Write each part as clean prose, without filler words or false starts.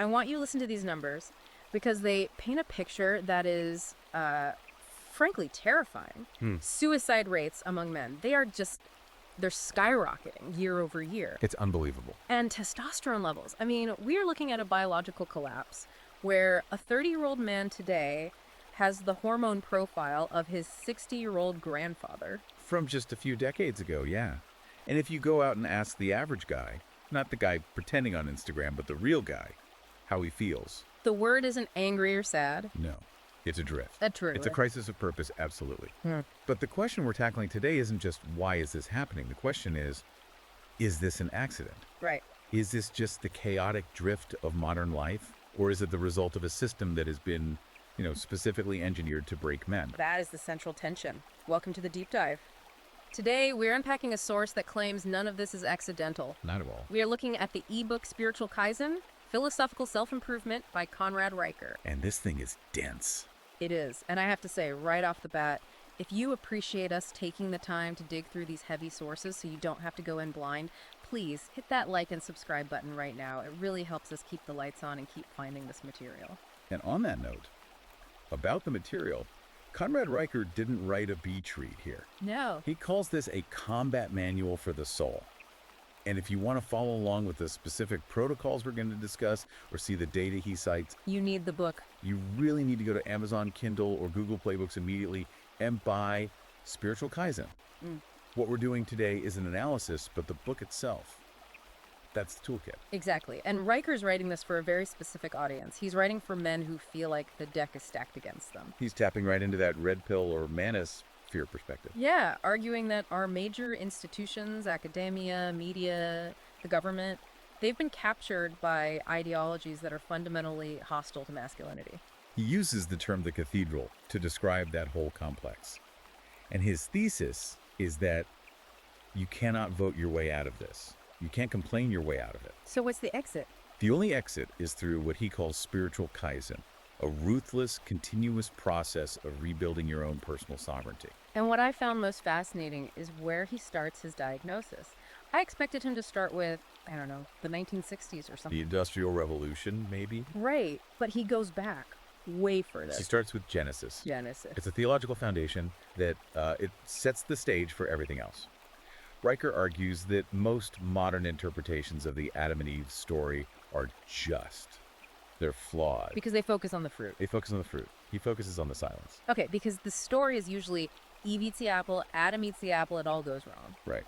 I want you to listen to these numbers because they paint a picture that is, frankly, terrifying. Suicide rates among men, they're skyrocketing year over year. It's unbelievable. And testosterone levels. I mean, we are looking at a biological collapse where a 30-year-old man today has the hormone profile of his 60-year-old grandfather. From just a few decades ago, yeah. And if you go out and ask the average guy, not the guy pretending on Instagram, but the real guy, how he feels. The word isn't angry or sad. No, it's a drift. Truly. It's a crisis of purpose, absolutely. But the question we're tackling today isn't just why is this happening? The question is this an accident? Right. Is this just the chaotic drift of modern life? Or is it the result of a system that has been, specifically engineered to break men? That is the central tension. Welcome to the deep dive. Today, we're unpacking a source that claims none of this is accidental. Not at all. We are looking at the ebook Spiritual Kaizen, Philosophical Self-Improvement by Conrad Riker. And this thing is dense. It is. And I have to say, right off the bat, if you appreciate us taking the time to dig through these heavy sources so you don't have to go in blind, please hit that like and subscribe button right now. It really helps us keep the lights on and keep finding this material. And on that note, about the material, Conrad Riker didn't write a beach read here. No. He calls this a combat manual for the soul. And if you want to follow along with the specific protocols we're going to discuss or see the data he cites, You need the book. you really need to go to Amazon Kindle or Google Play Books immediately and buy Spiritual Kaizen. What we're doing today is an analysis, but the book itself, that's the toolkit. Exactly. And Riker's writing this for a very specific audience. He's writing for men who feel like the deck is stacked against them. He's tapping right into that red pill or manosphere perspective. Yeah, arguing that our major institutions, academia, media, the government, they've been captured by ideologies that are fundamentally hostile to masculinity. He uses the term the cathedral to describe that whole complex. And his thesis is that you cannot vote your way out of this. You can't complain your way out of it. So what's the exit? The only exit is through what he calls spiritual Kaizen, a ruthless, continuous process of rebuilding your own personal sovereignty. And what I found most fascinating is where he starts his diagnosis. I expected him to start with, the 1960s or something. The Industrial Revolution, maybe? Right, but he goes back way further. He starts with Genesis. Genesis. It's a theological foundation that it sets the stage for everything else. Riker argues that most modern interpretations of the Adam and Eve story are just. They're flawed. Because they focus on the fruit. They focus on the fruit. He focuses on the silence. Okay, because the story is usually Eve eats the apple, Adam eats the apple, it all goes wrong. Right.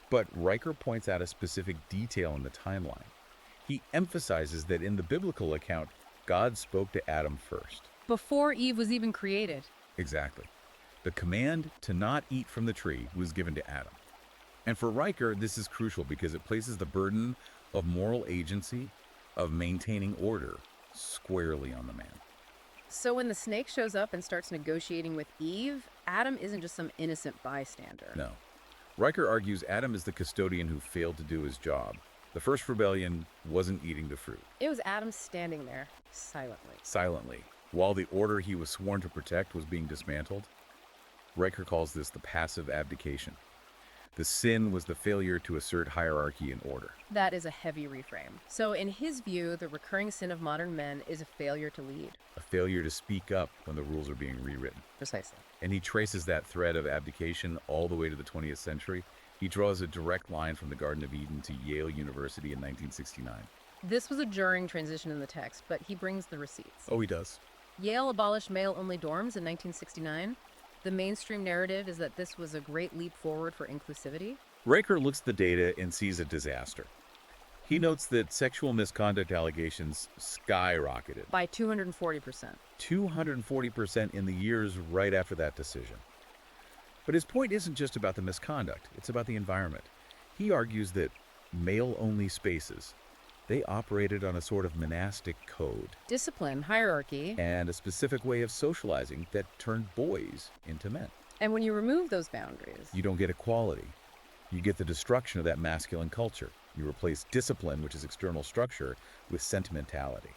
But Riker points out a specific detail in the timeline. He emphasizes that in the biblical account, God spoke to Adam first. Before Eve was even created. Exactly. The command to not eat from the tree was given to Adam. And for Riker, this is crucial because it places the burden of moral agency, of maintaining order, squarely on the man. So when the snake shows up and starts negotiating with Eve, Adam isn't just some innocent bystander. No. Riker argues Adam is the custodian who failed to do his job. The first rebellion wasn't eating the fruit. It was Adam standing there, silently. Silently, while the order he was sworn to protect was being dismantled. Riker calls this the passive abdication. The sin was the failure to assert hierarchy and order. That is a heavy reframe. So in his view, the recurring sin of modern men is a failure to lead. A failure to speak up when the rules are being rewritten. Precisely. And he traces that thread of abdication all the way to the 20th century. He draws a direct line from the Garden of Eden to Yale University in 1969. This was a jarring transition in the text, but he brings the receipts. Oh, he does. Yale abolished male-only dorms in 1969. The mainstream narrative is that this was a great leap forward for inclusivity. Riker looks at the data and sees a disaster. He notes that sexual misconduct allegations skyrocketed. By 240%. 240% in the years right after that decision. But his point isn't just about the misconduct, it's about the environment. He argues that male-only spaces, they operated on a sort of monastic code. Discipline, hierarchy. And a specific way of socializing that turned boys into men. And when you remove those boundaries, You don't get equality. You get the destruction of that masculine culture. You replace discipline, which is external structure, with sentimentality.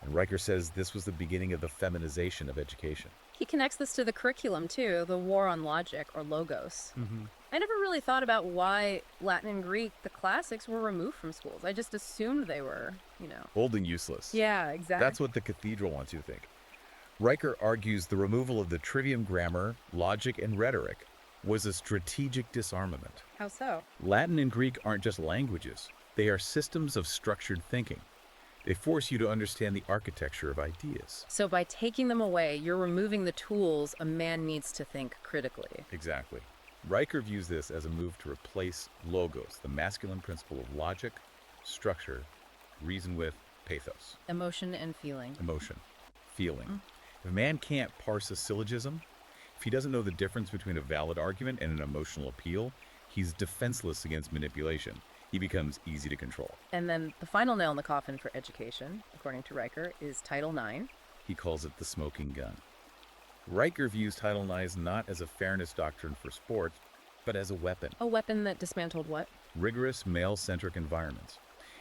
And Riker says this was the beginning of the feminization of education. He connects this to the curriculum, too, the war on logic, or logos. Mm-hmm. I never really thought about why Latin and Greek, the classics, were removed from schools. I just assumed they were. Old and useless. Yeah, exactly. That's what the cathedral wants you to think. Riker argues the removal of the trivium grammar, logic, and rhetoric was a strategic disarmament. How so? Latin and Greek aren't just languages, they are systems of structured thinking. They force you to understand the architecture of ideas. So by taking them away, you're removing the tools a man needs to think critically. Exactly. Riker views this as a move to replace logos, the masculine principle of logic, structure, reason with pathos. Emotion and feeling. Emotion, feeling. If a man can't parse a syllogism, if he doesn't know the difference between a valid argument and an emotional appeal, he's defenseless against manipulation. He becomes easy to control. And then the final nail in the coffin for education, according to Riker, is Title IX. He calls it the smoking gun. Riker views Title IX not as a fairness doctrine for sports, but as a weapon. A weapon that dismantled what? Rigorous male-centric environments.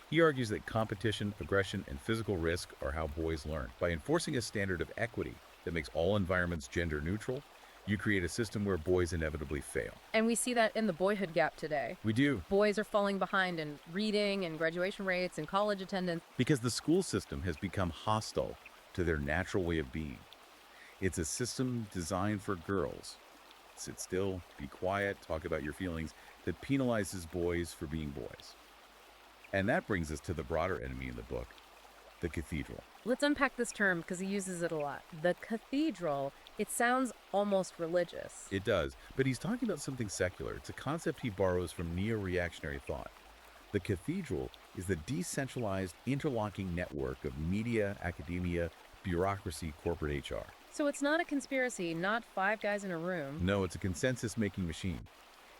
He argues that competition, aggression, and physical risk are how boys learn. By enforcing a standard of equity that makes all environments gender neutral, you create a system where boys inevitably fail. And we see that in the boyhood gap today. We do. Boys are falling behind in reading and graduation rates and college attendance. Because the school system has become hostile to their natural way of being. It's a system designed for girls. Sit still, be quiet, talk about your feelings, that penalizes boys for being boys. And that brings us to the broader enemy in the book, the cathedral. Let's unpack this term because he uses it a lot. The cathedral, it sounds almost religious. It does, but he's talking about something secular. It's a concept he borrows from neo-reactionary thought. The cathedral is the decentralized, interlocking network of media, academia, bureaucracy, corporate HR. So it's not a conspiracy, not five guys in a room. No, it's a consensus-making machine.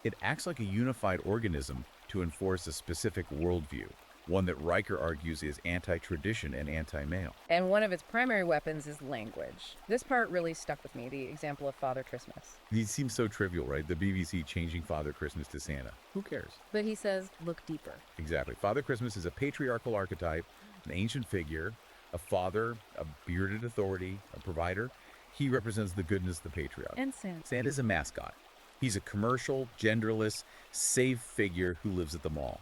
It acts like a unified organism to enforce a specific worldview, one that Riker argues is anti-tradition and anti-male. And one of its primary weapons is language. This part really stuck with me, the example of Father Christmas. These seem so trivial, right? The BBC changing Father Christmas to Santa. Who cares? But he says, look deeper. Exactly. Father Christmas is a patriarchal archetype, an ancient figure, a father, a bearded authority, a provider. He represents the goodness of the patriarch. And Santa. Santa's a mascot. He's a commercial, genderless, safe figure who lives at the mall.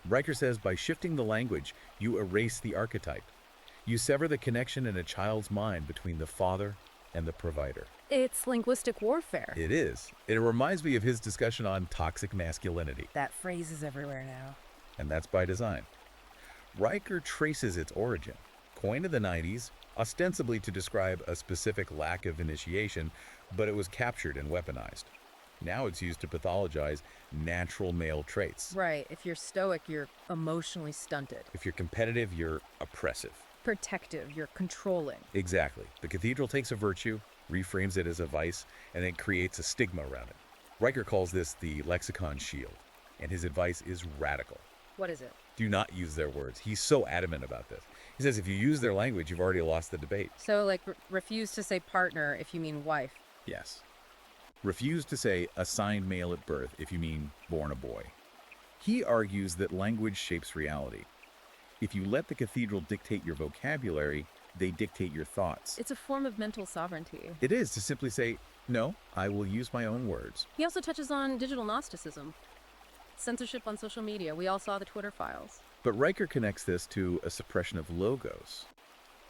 Riker says by shifting the language, you erase the archetype. You sever the connection in a child's mind between the father and the provider. It's linguistic warfare. It is. It reminds me of his discussion on toxic masculinity. That phrase is everywhere now. And that's by design. Riker traces its origin. Coined in the 90s, ostensibly to describe a specific lack of initiation, but it was captured and weaponized. Now it's used to pathologize natural male traits. Right. If you're stoic, you're emotionally stunted. If you're competitive, you're oppressive. Protective, you're controlling. Exactly. The cathedral takes a virtue, reframes it as a vice, and then creates a stigma around it. Riker calls this the lexicon shield, and his advice is radical. What is it? Do not use their words. He's so adamant about this. He says if you use their language, you've already lost the debate. So, like, refuse to say partner if you mean wife. Yes. Refuse to say assigned male at birth if you mean born a boy. He argues that language shapes reality. If you let the cathedral dictate your vocabulary, they dictate your thoughts. It's a form of mental sovereignty. It is to simply say, no, I will use my own words. He also touches on digital Gnosticism. Censorship on social media. We all saw the Twitter files. But Riker connects this to a suppression of logos.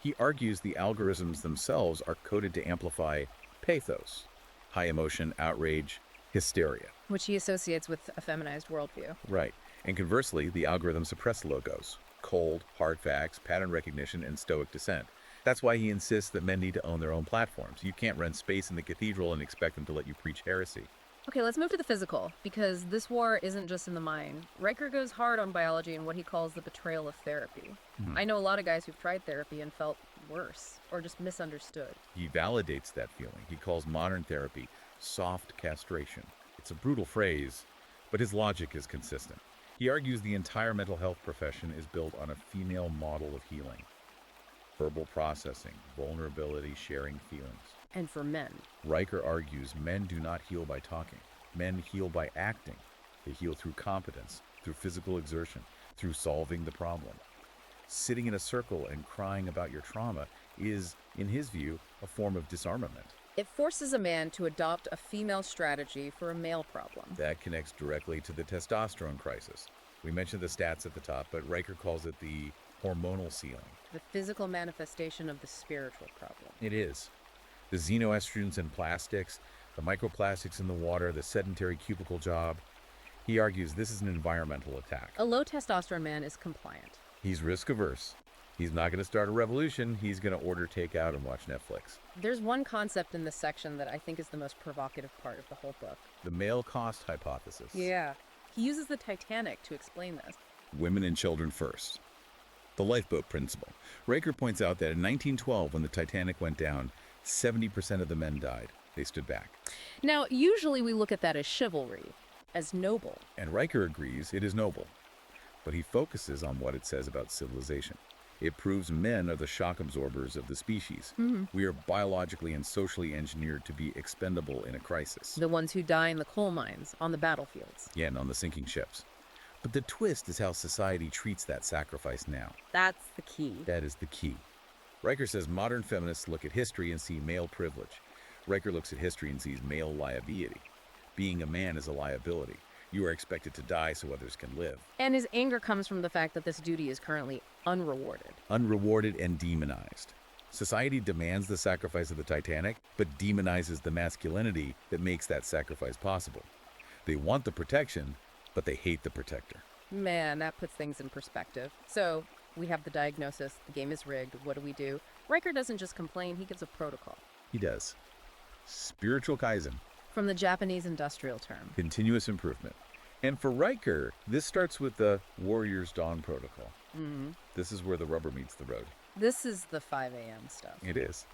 He argues the algorithms themselves are coded to amplify pathos, high emotion, outrage, hysteria. Which he associates with a feminized worldview. Right. And conversely, the algorithms suppress logos, cold, hard facts, pattern recognition, and stoic dissent. That's why he insists that men need to own their own platforms. You can't rent space in the cathedral and expect them to let you preach heresy. Okay, let's move to the physical, because this war isn't just in the mind. Riker goes hard on biology and what he calls the betrayal of therapy. I know a lot of guys who've tried therapy and felt worse, or just misunderstood. He validates that feeling. He calls modern therapy soft castration. It's a brutal phrase, but his logic is consistent. He argues the entire mental health profession is built on a female model of healing. Verbal processing, vulnerability, sharing feelings. And for men. Riker argues men do not heal by talking. Men heal by acting. They heal through competence, through physical exertion, through solving the problem. Sitting in a circle and crying about your trauma is, in his view, a form of disarmament. It forces a man to adopt a female strategy for a male problem. That connects directly to the testosterone crisis. We mentioned the stats at the top, but Riker calls it the hormonal ceiling. The physical manifestation of the spiritual problem. It is. The xenoestrogens in plastics, the microplastics in the water, the sedentary cubicle job. He argues this is an environmental attack. A low testosterone man is compliant. He's risk averse. He's not going to start a revolution. He's going to order takeout and watch Netflix. There's one concept in this section that I think is the most provocative part of the whole book. The male cost hypothesis. Yeah. He uses the Titanic to explain this. Women and children first. The lifeboat principle. Riker points out that in 1912, when the Titanic went down, 70% of the men died. They stood back. Now, usually we look at that as chivalry, as noble. And Riker agrees it is noble. But he focuses on what it says about civilization. It proves men are the shock absorbers of the species. We are biologically and socially engineered to be expendable in a crisis. The ones who die in the coal mines, on the battlefields. Yeah, and on the sinking ships. But the twist is how society treats that sacrifice now. That's the key. That is the key. Riker says modern feminists look at history and see male privilege. Riker looks at history and sees male liability. Being a man is a liability. You are expected to die so others can live. And his anger comes from the fact that this duty is currently unrewarded. Unrewarded and demonized. Society demands the sacrifice of the Titanic, but demonizes the masculinity that makes that sacrifice possible. They want the protection, but they hate the protector. Man, that puts things in perspective. So, we have the diagnosis, the game is rigged, what do? Riker doesn't just complain, he gives a protocol. He does. Spiritual Kaizen. From the Japanese industrial term. Continuous improvement. And for Riker, this starts with the Warrior's Dawn Protocol. This is where the rubber meets the road. This is the 5 a.m. stuff. It is.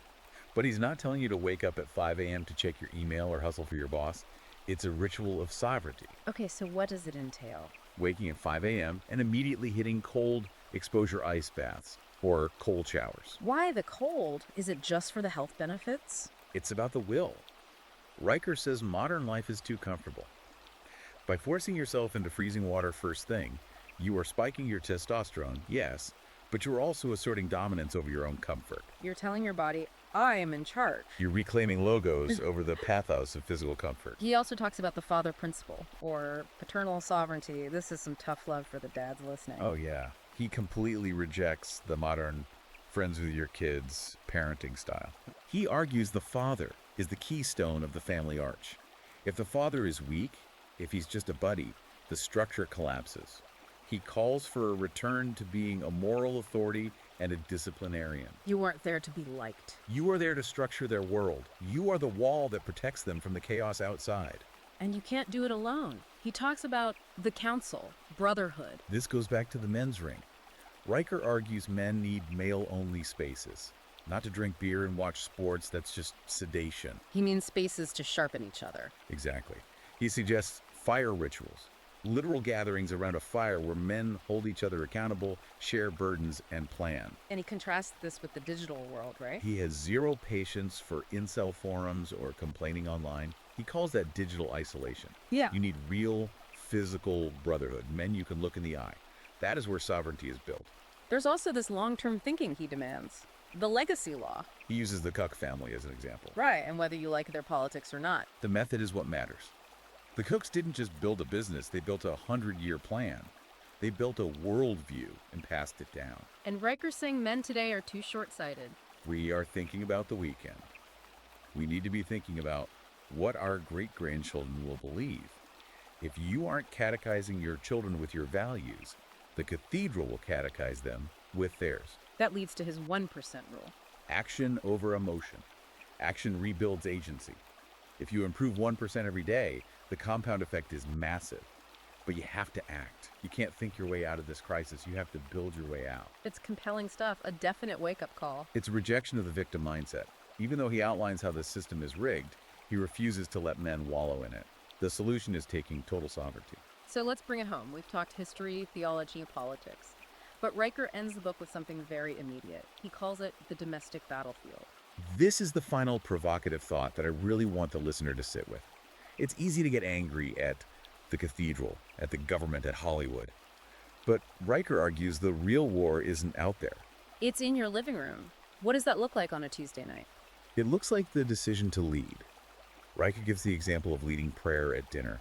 But he's not telling you to wake up at 5 a.m. to check your email or hustle for your boss. It's a ritual of sovereignty. Okay, so what does it entail? Waking at 5 a.m. and immediately hitting cold exposure ice baths or cold showers. Why the cold? Is it just for the health benefits? It's about the will. Riker says modern life is too comfortable. By forcing yourself into freezing water first thing, you are spiking your testosterone, yes, but you're also asserting dominance over your own comfort. You're telling your body, I am in charge. You're reclaiming logos over the pathos of physical comfort. He also talks about the father principle, or paternal sovereignty. This is some tough love for the dads listening. Oh, yeah. He completely rejects the modern friends with your kids parenting style. He argues the father is the keystone of the family arch. If the father is weak, if he's just a buddy, the structure collapses. He calls for a return to being a moral authority and a disciplinarian. You weren't there to be liked. You are there to structure their world. You are the wall that protects them from the chaos outside. And you can't do it alone. He talks about the council, brotherhood. This goes back to the men's ring. Riker argues men need male-only spaces. Not to drink beer and watch sports, that's just sedation. He means spaces to sharpen each other. Exactly. He suggests fire rituals. Literal gatherings around a fire where men hold each other accountable, share burdens, and plan. And he contrasts this with the digital world, right? He has zero patience for incel forums or complaining online. He calls that digital isolation. Yeah. You need real, physical brotherhood, men you can look in the eye. That is where sovereignty is built. There's also this long-term thinking he demands. The legacy law. He uses the Cuck family as an example. Right, and whether you like their politics or not. The method is what matters. The Cooks didn't just build a business, they built a 100-year plan. They built a worldview and passed it down. And Riker's saying men today are too short-sighted. We are thinking about the weekend. We need to be thinking about what our great-grandchildren will believe. If you aren't catechizing your children with your values, the cathedral will catechize them with theirs. That leads to his 1% rule. Action over emotion. Action rebuilds agency. If you improve 1% every day, the compound effect is massive. But you have to act. You can't think your way out of this crisis. You have to build your way out. It's compelling stuff, a definite wake-up call. It's a rejection of the victim mindset. Even though he outlines how the system is rigged, he refuses to let men wallow in it. The solution is taking total sovereignty. So let's bring it home. We've talked history, theology, and politics. But Riker ends the book with something very immediate. He calls it the domestic battlefield. This is the final provocative thought that I really want the listener to sit with. It's easy to get angry at the cathedral, at the government, at Hollywood. But Riker argues the real war isn't out there. It's in your living room. What does that look like on a Tuesday night? It looks like the decision to lead. Riker gives the example of leading prayer at dinner.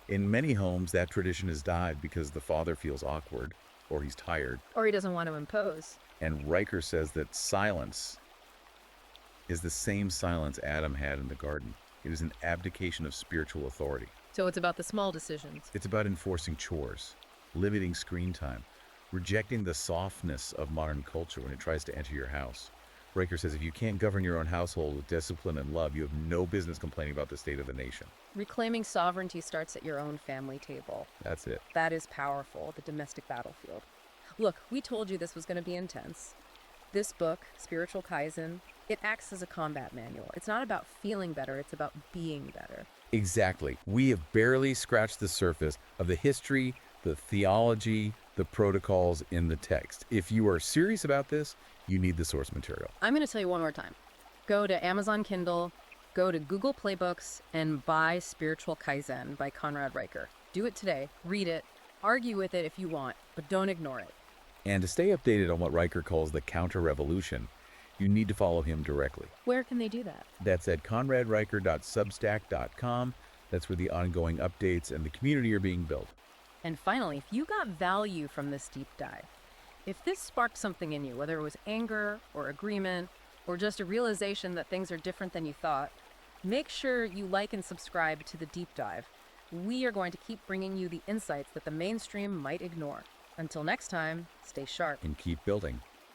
In many homes, that tradition has died because the father feels awkward or he's tired. Or he doesn't want to impose. And Riker says that silence is the same silence Adam had in the garden. It is an abdication of spiritual authority. So it's about the small decisions. It's about enforcing chores, limiting screen time, rejecting the softness of modern culture when it tries to enter your house. Riker says if you can't govern your own household with discipline and love, you have no business complaining about the state of the nation. Reclaiming sovereignty starts at your own family table. That's it. That is powerful, the domestic battlefield. Look, we told you this was going to be intense. This book, Spiritual Kaizen, it acts as a combat manual. It's not about feeling better, it's about being better. Exactly. We have barely scratched the surface of the history, the theology, the protocols in the text. If you are serious about this, you need the source material. I'm going to tell you one more time. Go to Amazon Kindle, go to Google Playbooks, and buy Spiritual Kaizen by Conrad Riker. Do it today. Read it. Argue with it if you want, but don't ignore it. And to stay updated on what Riker calls the counter-revolution, you need to follow him directly. Where can they do that? That's at conradriker.substack.com. That's where the ongoing updates and the community are being built. And finally, if you got value from this deep dive, if this sparked something in you, whether it was anger or agreement or just a realization that things are different than you thought, make sure you like and subscribe to the deep dive. We are going to keep bringing you the insights that the mainstream might ignore. Until next time, stay sharp. And keep building.